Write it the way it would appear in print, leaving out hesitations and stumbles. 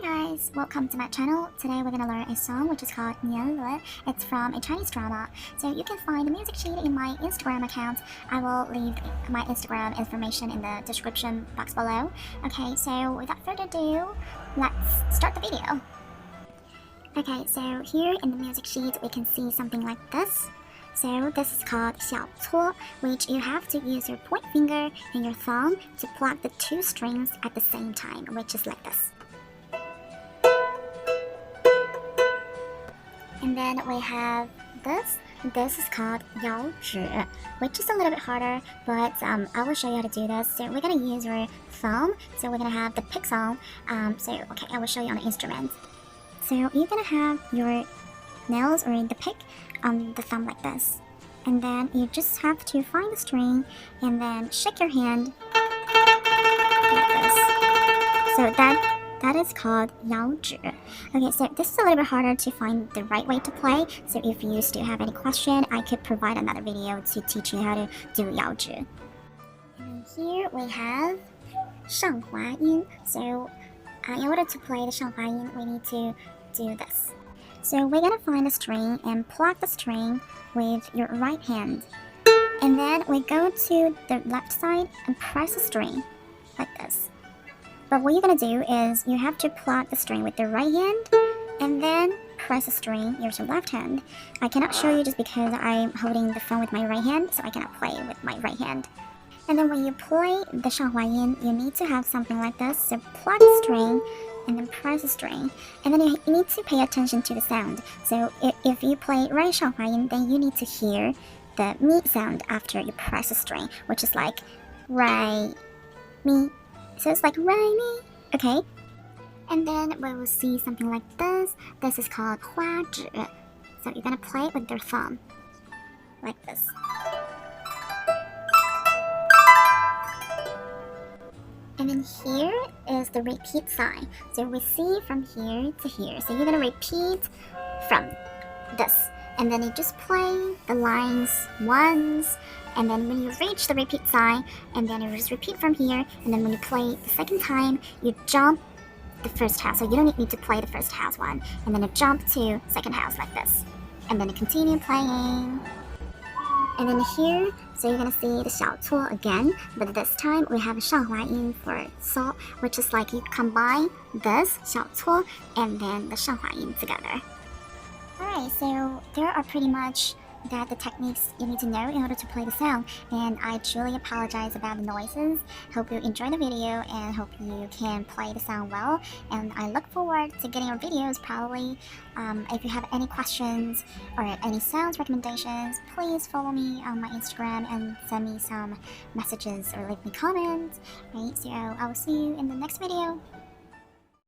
guys, welcome to my channel. Today we're gonna learn a song which is called 年轮. It's from a Chinese drama. So you can find the music sheet in my Instagram account. I will leave my Instagram information in the description box below. Okay, so without further ado, let's start the video. Okay, so here in the music sheet we can see something like this. So this is called 小搓, which you have to use your point finger and your thumb to pluck the two strings at the same time, which is like this. And then we have this. This is called 摇指, which is a little bit harder, but I will show you how to do this. So we're gonna use your thumb. So we're gonna have the picks on. Okay, I will show you on the instrument. So you're gonna have your nails or the pick on the thumb like this, and then you just have to find the string and then shake your hand like this. So that is called 摇指. Okay, so this is a little bit harder to find the right way to play. So if you still have any question, I could provide another video to teach you how to do 摇指. And here we have 上滑音. So in order to play the 上滑音, we need to do this. So we're gonna find a string and pluck the string with your right hand. And then we go to the left side and press the string like this. But what you're gonna do is you have to pluck the string with the right hand and then press the string with your left hand. I cannot show you just because I'm holding the phone with my right hand, so I cannot play with my right hand. And then when you play the 上滑音, you need to have something like this. So pluck the string and then press the string, and then you need to pay attention to the sound. So if you play 上滑音, then you need to hear the mi sound after you press the string, which is like re, mi. So it's like re, mi, okay? And then we will see something like this. This is called 花指. So you're gonna play it with your thumb, like this. And then here is the repeat sign. So we see from here to here. So you're gonna repeat from this. And then you just play the lines once. And then when you reach the repeat sign, and then you just repeat from here. And then when you play the second time, you jump the first house. So you don't need to play the first house one. And then you jump to second house like this. And then you continue playing. And then here, so you're gonna see the 小搓 again, but this time we have 上滑音 for so, which is like you combine this 小搓 and then the 上滑音 together. Alright, so there are pretty much the techniques you need to know in order to play the song, and I truly apologize about the noises. Hope you enjoy the video and hope you can play the song well, and I look forward to getting your videos probably. If you have any questions or any sounds recommendations, please follow me on my Instagram and send me some messages or leave me comments. Right, so I will see you in the next video.